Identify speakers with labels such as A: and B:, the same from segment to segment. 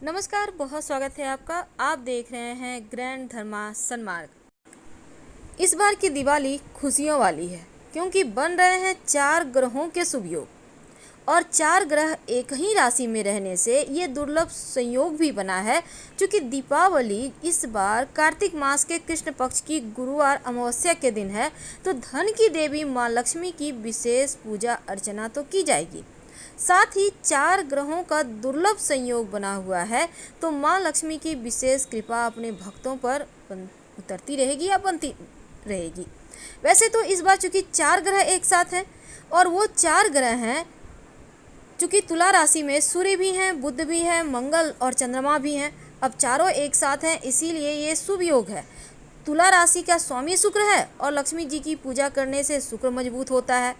A: नमस्कार, बहुत स्वागत है आपका। आप देख रहे हैं ग्रैंड धर्मा सन्मार्ग। इस बार की दिवाली खुशियों वाली है क्योंकि बन रहे हैं 4 ग्रहों के शुभ योग। और 4 ग्रह एक ही राशि में रहने से ये दुर्लभ संयोग भी बना है। क्योंकि दीपावली इस बार कार्तिक मास के कृष्ण पक्ष की गुरुवार अमावस्या के दिन है, तो धन की देवी माँ लक्ष्मी की विशेष पूजा अर्चना तो की जाएगी। साथ ही 4 ग्रहों का दुर्लभ संयोग बना हुआ है, तो माँ लक्ष्मी की विशेष कृपा अपने भक्तों पर उतरती रहेगी या बनती रहेगी। वैसे तो इस बार चूंकि 4 ग्रह एक साथ हैं, और वो 4 ग्रह हैं चूंकि तुला राशि में सूर्य भी हैं, बुध भी हैं, मंगल और चंद्रमा भी हैं। अब चारों एक साथ हैं, इसीलिए ये शुभ योग है। तुला राशि का स्वामी शुक्र है और लक्ष्मी जी की पूजा करने से शुक्र मजबूत होता है,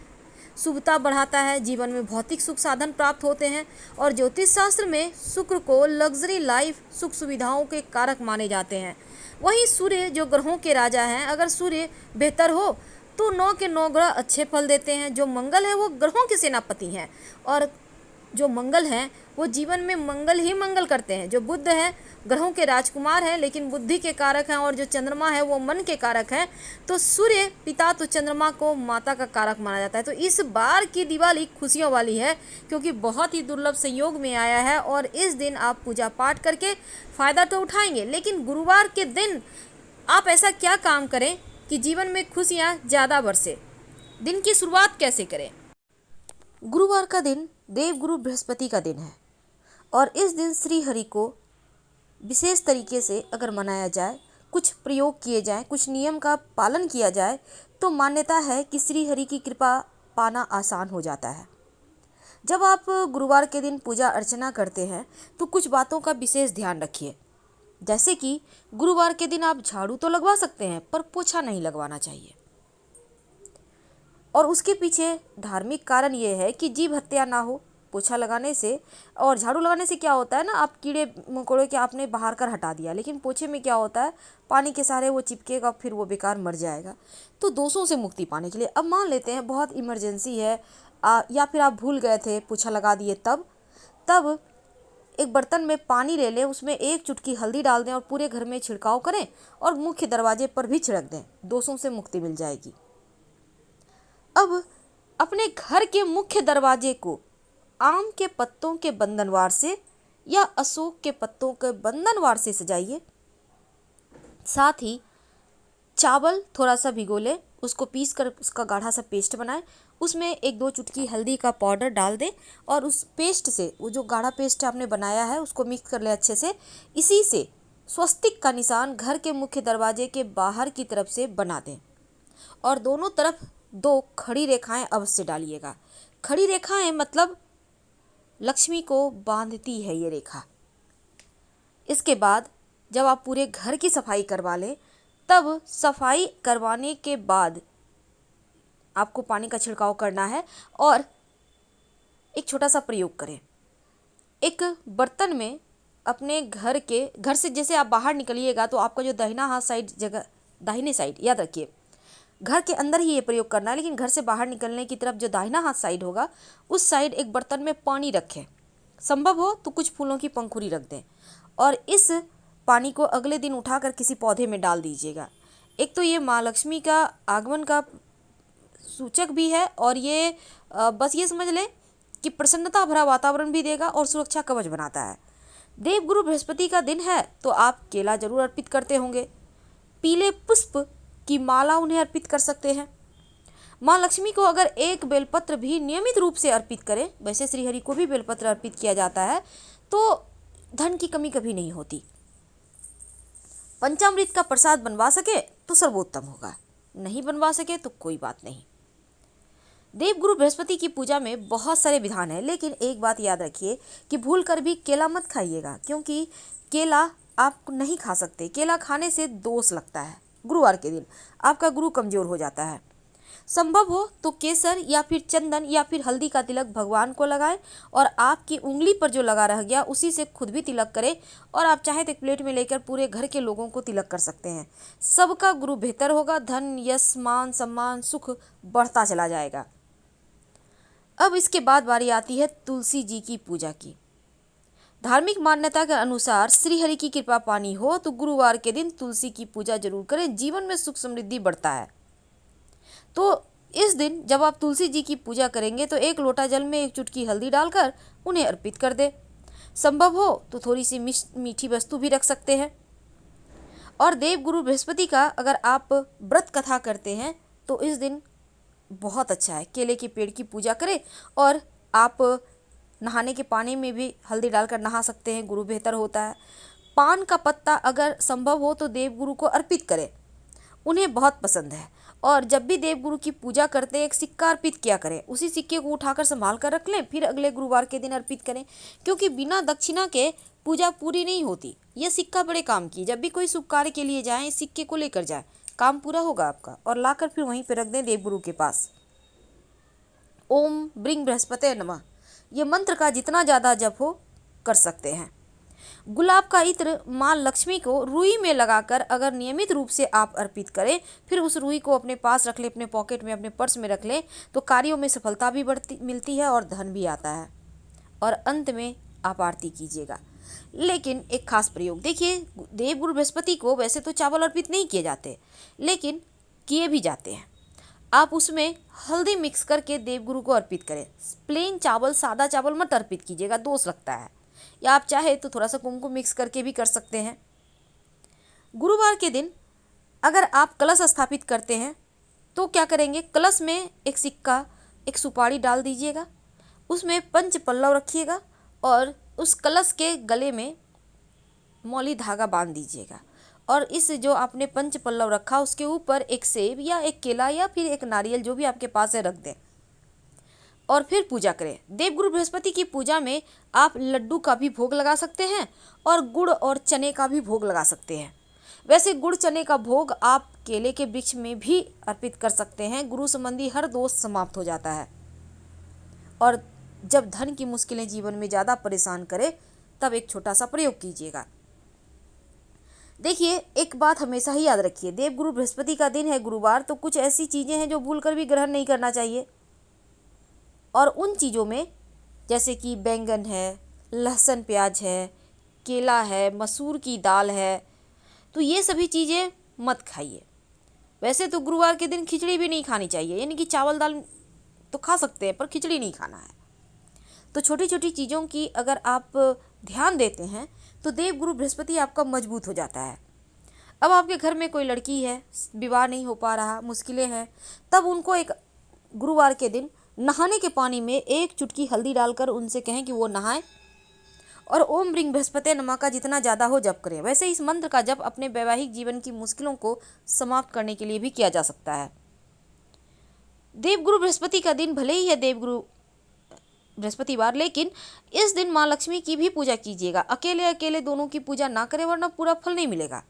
A: शुभता बढ़ाता है, जीवन में भौतिक सुख साधन प्राप्त होते हैं। और ज्योतिष शास्त्र में शुक्र को लग्जरी लाइफ, सुख सुविधाओं के कारक माने जाते हैं। वहीं सूर्य जो ग्रहों के राजा हैं, अगर सूर्य बेहतर हो तो 9 के 9 ग्रह अच्छे फल देते हैं। जो मंगल है वो ग्रहों के सेनापति हैं, और जो मंगल हैं वो जीवन में मंगल ही मंगल करते हैं। जो बुध है ग्रहों के राजकुमार हैं, लेकिन बुद्धि के कारक हैं, और जो चंद्रमा है वो मन के कारक हैं। तो सूर्य पिता तो चंद्रमा को माता का कारक माना जाता है। तो इस बार की दिवाली खुशियों वाली है क्योंकि बहुत ही दुर्लभ संयोग में आया है, और इस दिन आप पूजा पाठ करके फ़ायदा तो उठाएंगे, लेकिन गुरुवार के दिन आप ऐसा क्या काम करें कि जीवन में खुशियाँ ज़्यादा बरसे। दिन की शुरुआत कैसे करें? गुरुवार का दिन देवगुरु बृहस्पति का दिन है, और इस दिन श्री हरि को विशेष तरीके से अगर मनाया जाए, कुछ प्रयोग किए जाएं, कुछ नियम का पालन किया जाए, तो मान्यता है कि श्री हरि की कृपा पाना आसान हो जाता है। जब आप गुरुवार के दिन पूजा अर्चना करते हैं तो कुछ बातों का विशेष ध्यान रखिए। जैसे कि गुरुवार के दिन आप झाड़ू तो लगवा सकते हैं, पर पोछा नहीं लगवाना चाहिए। और उसके पीछे धार्मिक कारण ये है कि जीव हत्या ना हो पोछा लगाने से। और झाड़ू लगाने से क्या होता है ना, आप कीड़े मकोड़े के आपने बाहर कर हटा दिया, लेकिन पोछे में क्या होता है, पानी के सहारे वो चिपकेगा, फिर वो बेकार मर जाएगा। तो दोषों से मुक्ति पाने के लिए अब मान लेते हैं बहुत इमरजेंसी है, या फिर आप भूल गए थे पोछा लगा दिए, तब एक बर्तन में पानी ले लें, उसमें 1 चुटकी हल्दी डाल दें और पूरे घर में छिड़काव करें, और मुख्य दरवाजे पर भी छिड़क दें, दोषों से मुक्ति मिल जाएगी। अब अपने घर के मुख्य दरवाजे को आम के पत्तों के बंधनवार से या अशोक के पत्तों के बंधनवार से सजाइए। साथ ही चावल थोड़ा सा भिगो लें, उसको पीस कर उसका गाढ़ा सा पेस्ट बनाएं, उसमें 1-2 चुटकी हल्दी का पाउडर डाल दें, और उस पेस्ट से, वो जो गाढ़ा पेस्ट आपने बनाया है उसको मिक्स कर लें अच्छे से। इसी से स्वस्तिक का निशान घर के मुख्य दरवाजे के बाहर की तरफ से बना दें, और दोनों तरफ 2 खड़ी रेखाएं अवश्य डालिएगा। खड़ी रेखाएं मतलब लक्ष्मी को बांधती है ये रेखा। इसके बाद जब आप पूरे घर की सफाई करवा लें, तब सफाई करवाने के बाद आपको पानी का छिड़काव करना है, और एक छोटा सा प्रयोग करें। एक बर्तन में अपने घर से जैसे आप बाहर निकलिएगा तो आपका जो दाहिना हाथ साइड जगह, दाहिने साइड याद रखिए, घर के अंदर ही ये प्रयोग करना है, लेकिन घर से बाहर निकलने की तरफ जो दाहिना हाथ साइड होगा, उस साइड एक बर्तन में पानी रखें। संभव हो तो कुछ फूलों की पंखुड़ी रख दें, और इस पानी को अगले दिन उठाकर किसी पौधे में डाल दीजिएगा। एक तो ये माँ लक्ष्मी का आगमन का सूचक भी है, और ये बस ये समझ लें कि प्रसन्नता भरा वातावरण भी देगा और सुरक्षा कवच बनाता है। देवगुरु बृहस्पति का दिन है तो आप केला जरूर अर्पित करते होंगे। पीले पुष्प की माला उन्हें अर्पित कर सकते हैं। माँ लक्ष्मी को अगर एक बेलपत्र भी नियमित रूप से अर्पित करें, वैसे श्रीहरि को भी बेलपत्र अर्पित किया जाता है, तो धन की कमी कभी नहीं होती। पंचामृत का प्रसाद बनवा सके तो सर्वोत्तम होगा, नहीं बनवा सके तो कोई बात नहीं। देवगुरु बृहस्पति की पूजा में बहुत सारे विधान हैं, लेकिन एक बात याद रखिए कि भूल कर भी केला मत खाइएगा, क्योंकि केला आप नहीं खा सकते। केला खाने से दोष लगता है, गुरुवार के दिन आपका गुरु कमजोर हो जाता है। संभव हो तो केसर या फिर चंदन या फिर हल्दी का तिलक भगवान को लगाएं, और आपकी उंगली पर जो लगा रह गया उसी से खुद भी तिलक करें, और आप चाहे तो एक प्लेट में लेकर पूरे घर के लोगों को तिलक कर सकते हैं। सबका गुरु बेहतर होगा, धन यश मान सम्मान सुख बढ़ता चला जाएगा। अब इसके बाद बारी आती है तुलसी जी की पूजा की। धार्मिक मान्यता के अनुसार श्री हरि की कृपा पानी हो तो गुरुवार के दिन तुलसी की पूजा जरूर करें, जीवन में सुख समृद्धि बढ़ता है। तो इस दिन जब आप तुलसी जी की पूजा करेंगे तो एक लोटा जल में एक चुटकी हल्दी डालकर उन्हें अर्पित कर दे। संभव हो तो थोड़ी सी मीठी वस्तु भी रख सकते हैं। और देव गुरु बृहस्पति का अगर आप व्रत कथा करते हैं तो इस दिन बहुत अच्छा है। केले के पेड़ की पूजा करें और आप नहाने के पानी में भी हल्दी डालकर नहा सकते हैं, गुरु बेहतर होता है। पान का पत्ता अगर संभव हो तो देव गुरु को अर्पित करें, उन्हें बहुत पसंद है। और जब भी देव गुरु की पूजा करते हैं एक सिक्का अर्पित किया करें, उसी सिक्के को उठाकर संभाल कर रख लें, फिर अगले गुरुवार के दिन अर्पित करें, क्योंकि बिना दक्षिणा के पूजा पूरी नहीं होती। यह सिक्का बड़े काम की, जब भी कोई शुभ कार्य के लिए जाएं इस सिक्के को लेकर जाएं, काम पूरा होगा आपका। और लाकर फिर वहीं पर रख दें देव गुरु के पास। ओम ब्रिंग बृहस्पते नमः, ये मंत्र का जितना ज़्यादा जप हो कर सकते हैं। गुलाब का इत्र माँ लक्ष्मी को रुई में लगाकर अगर नियमित रूप से आप अर्पित करें, फिर उस रुई को अपने पास रख लें, अपने पॉकेट में, अपने पर्स में रख लें, तो कार्यों में सफलता भी मिलती है और धन भी आता है। और अंत में आप आरती कीजिएगा। लेकिन एक खास प्रयोग देखिए, देवगुरु बृहस्पति को वैसे तो चावल अर्पित नहीं किए जाते, लेकिन किए भी जाते हैं। आप उसमें हल्दी मिक्स करके देवगुरु को अर्पित करें। प्लेन चावल, सादा चावल मत अर्पित कीजिएगा, दोष लगता है। या आप चाहे तो थोड़ा सा कुमकुम मिक्स करके भी कर सकते हैं। गुरुवार के दिन अगर आप कलश स्थापित करते हैं तो क्या करेंगे, कलश में एक सिक्का, एक सुपारी डाल दीजिएगा, उसमें पंच पल्लव रखिएगा और उस कलश के गले में मौली धागा बांध दीजिएगा। और इस जो आपने पंच पल्लव रखा उसके ऊपर एक सेब या एक केला या फिर एक नारियल जो भी आपके पास है रख दें और फिर पूजा करें। देवगुरु बृहस्पति की पूजा में आप लड्डू का भी भोग लगा सकते हैं और गुड़ और चने का भी भोग लगा सकते हैं। वैसे गुड़ चने का भोग आप केले के वृक्ष में भी अर्पित कर सकते हैं। गुरु संबंधी हर दोष समाप्त हो जाता है। और जब धन की मुश्किलें जीवन में ज़्यादा परेशान करे तब एक छोटा सा प्रयोग कीजिएगा। देखिए, एक बात हमेशा ही याद रखिए, देवगुरु बृहस्पति का दिन है गुरुवार, तो कुछ ऐसी चीज़ें हैं जो भूलकर भी ग्रहण नहीं करना चाहिए। और उन चीज़ों में जैसे कि बैंगन है, लहसुन प्याज है, केला है, मसूर की दाल है, तो ये सभी चीज़ें मत खाइए। वैसे तो गुरुवार के दिन खिचड़ी भी नहीं खानी चाहिए, यानी कि चावल दाल तो खा सकते हैं पर खिचड़ी नहीं खाना है। तो छोटी छोटी चीज़ों की अगर आप ध्यान देते हैं तो देवगुरु बृहस्पति आपका मजबूत हो जाता है। अब आपके घर में कोई लड़की है, विवाह नहीं हो पा रहा, मुश्किलें हैं, तब उनको एक गुरुवार के दिन नहाने के पानी में एक चुटकी हल्दी डालकर उनसे कहें कि वो नहाएं और ओम ब्रिंग बृहस्पति नमः का जितना ज़्यादा हो जप करें। वैसे इस मंत्र का जप अपने वैवाहिक जीवन की मुश्किलों को समाप्त करने के लिए भी किया जा सकता है। देवगुरु बृहस्पति का दिन भले ही है देवगुरु बृहस्पतिवार, लेकिन इस दिन माँ लक्ष्मी की भी पूजा कीजिएगा। अकेले अकेले दोनों की पूजा ना करें वरना पूरा फल नहीं मिलेगा।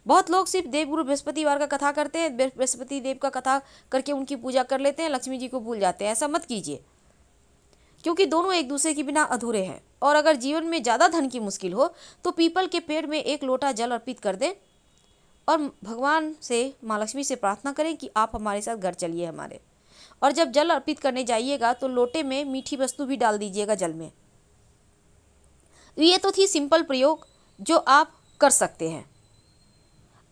A: बहुत लोग सिर्फ देवगुरु बृहस्पतिवार का कथा करते हैं, बृहस्पति देव का कथा करके उनकी पूजा कर लेते हैं, लक्ष्मी जी को भूल जाते हैं। ऐसा मत कीजिए, क्योंकि दोनों एक दूसरे के बिना अधूरे हैं। और अगर जीवन में ज़्यादा धन की मुश्किल हो तो पीपल के पेड़ में एक लोटा जल अर्पित कर दें और भगवान से, माँ लक्ष्मी से प्रार्थना करें कि आप हमारे साथ घर चलिए हमारे। और जब जल अर्पित करने जाइएगा तो लोटे में मीठी वस्तु भी डाल दीजिएगा जल में। ये तो थी सिंपल प्रयोग जो आप कर सकते हैं।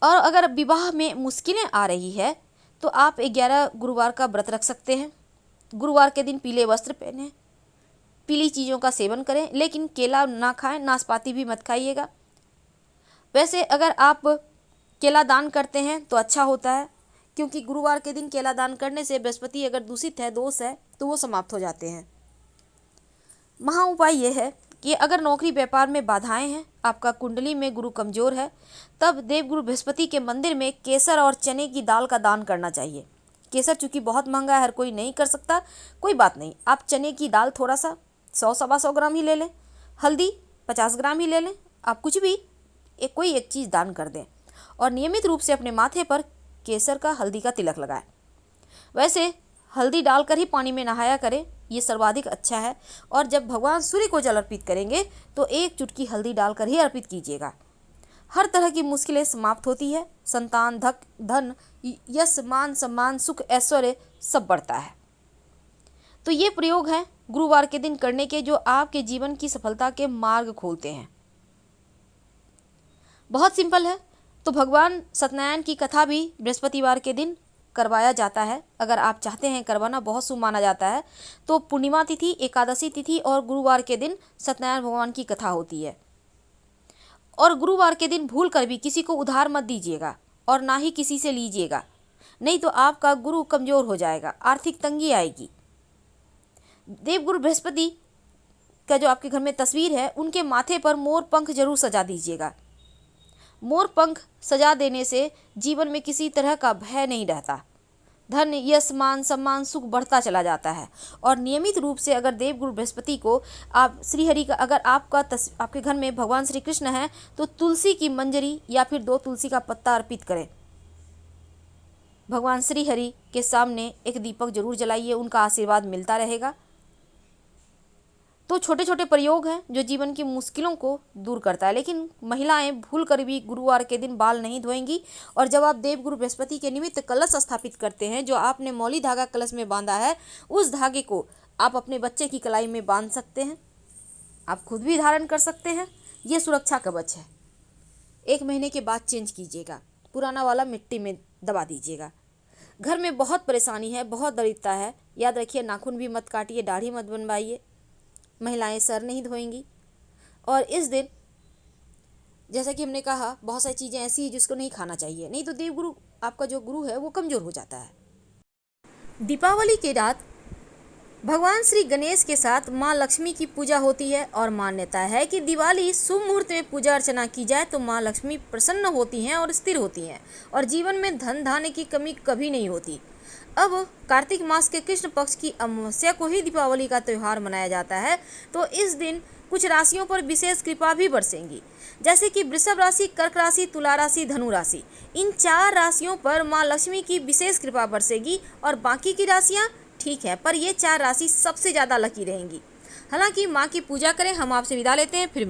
A: और अगर विवाह में मुश्किलें आ रही है तो आप 11 गुरुवार का व्रत रख सकते हैं। गुरुवार के दिन पीले वस्त्र पहनें, पीली चीज़ों का सेवन करें, लेकिन केला ना खाएं, नाशपाती भी मत खाइएगा। वैसे अगर आप केला दान करते हैं तो अच्छा होता है, क्योंकि गुरुवार के दिन केला दान करने से बृहस्पति अगर दूषित है, दोष है, तो वो समाप्त हो जाते हैं। महा उपाय ये है कि अगर नौकरी व्यापार में बाधाएं हैं, आपका कुंडली में गुरु कमजोर है, तब देवगुरु बृहस्पति के मंदिर में केसर और चने की दाल का दान करना चाहिए। केसर चूँकि बहुत महंगा है, हर कोई नहीं कर सकता, कोई बात नहीं, आप चने की दाल थोड़ा सा 100-125 ग्राम ही ले लें, हल्दी 50 ग्राम ही ले लें, आप कुछ भी कोई एक चीज़ दान कर दें और नियमित रूप से अपने माथे पर केसर का, हल्दी का तिलक लगाएं। वैसे हल्दी डालकर ही पानी में नहाया करें, ये सर्वाधिक अच्छा है। और जब भगवान सूर्य को जल अर्पित करेंगे तो एक चुटकी हल्दी डालकर ही अर्पित कीजिएगा। हर तरह की मुश्किलें समाप्त होती है, संतान, धन, यश, मान, सम्मान, सुख, ऐश्वर्य सब बढ़ता है। तो ये प्रयोग हैं गुरुवार के दिन करने के, जो आपके जीवन की सफलता के मार्ग खोलते हैं। बहुत सिंपल है। तो भगवान सत्यनारायण की कथा भी बृहस्पतिवार के दिन करवाया जाता है। अगर आप चाहते हैं करवाना, बहुत शुभ माना जाता है। तो पूर्णिमा तिथि, एकादशी तिथि और गुरुवार के दिन सत्यनारायण भगवान की कथा होती है। और गुरुवार के दिन भूल कर भी किसी को उधार मत दीजिएगा और ना ही किसी से लीजिएगा, नहीं तो आपका गुरु कमज़ोर हो जाएगा, आर्थिक तंगी आएगी। देवगुरु बृहस्पति का जो आपके घर में तस्वीर है, उनके माथे पर मोर पंख जरूर सजा दीजिएगा। मोर पंख सजा देने से जीवन में किसी तरह का भय नहीं रहता। धन, यश, मान, सम्मान, सुख बढ़ता चला जाता है। और नियमित रूप से अगर देवगुरु बृहस्पति को आप श्रीहरि का, अगर आपके घर में भगवान श्री कृष्ण हैं, तो तुलसी की मंजरी या फिर 2 तुलसी का पत्ता अर्पित करें। भगवान श्रीहरि के सामने एक दीपक जरूर जलाइए, उनका आशीर्वाद मिलता रहेगा। तो छोटे छोटे प्रयोग हैं जो जीवन की मुश्किलों को दूर करता है। लेकिन महिलाएं भूल कर भी गुरुवार के दिन बाल नहीं धोएंगी। और जब आप देवगुरु बृहस्पति के निमित्त कलश स्थापित करते हैं, जो आपने मौली धागा कलश में बांधा है, उस धागे को आप अपने बच्चे की कलाई में बांध सकते हैं, आप खुद भी धारण कर सकते हैं। ये सुरक्षा कवच है। 1 महीने के बाद चेंज कीजिएगा, पुराना वाला मिट्टी में दबा दीजिएगा। घर में बहुत परेशानी है, बहुत दरिद्रता है, याद रखिए नाखून भी मत काटिए, दाढ़ी मत बनवाइए, महिलाएं सर नहीं धोएंगी। और इस दिन जैसा कि हमने कहा, बहुत सारी चीज़ें ऐसी हैं जिसको नहीं खाना चाहिए, नहीं तो देवगुरु, आपका जो गुरु है, वो कमज़ोर हो जाता है। दीपावली की रात भगवान श्री गणेश के साथ माँ लक्ष्मी की पूजा होती है। और मान्यता है कि दिवाली शुभ मुहूर्त में पूजा अर्चना की जाए तो माँ लक्ष्मी प्रसन्न होती हैं और स्थिर होती हैं, और जीवन में धन धान्य की कमी कभी नहीं होती। अब कार्तिक मास के कृष्ण पक्ष की अमावस्या को ही दीपावली का त्यौहार मनाया जाता है। तो इस दिन कुछ राशियों पर विशेष कृपा भी बरसेंगी, जैसे कि वृषभ राशि, कर्क राशि, तुला राशि, धनु राशि। इन 4 राशियों पर माँ लक्ष्मी की विशेष कृपा बरसेगी। और बाकी की राशियाँ ठीक है, पर ये 4 राशि सबसे ज़्यादा लकी रहेंगी। हालांकि माँ की पूजा करें। हम आपसे विदा लेते हैं, फिर